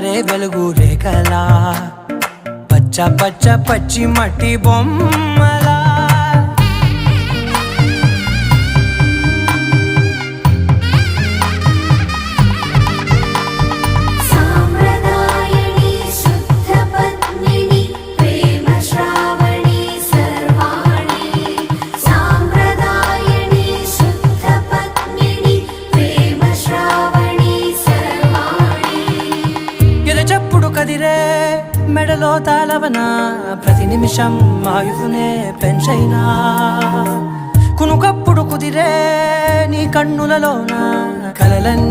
పారే వెలుగు రేఖలా పచ్చ పచ్చ పచ్చి మట్టి బొమ్మలా కదిరే మెడలో తాళవన ప్రతి నిమిషం ఆయుధునే పెంచైనా కునుకప్పుడు కుదిరే నీ కన్నులలోన కలలన్నీ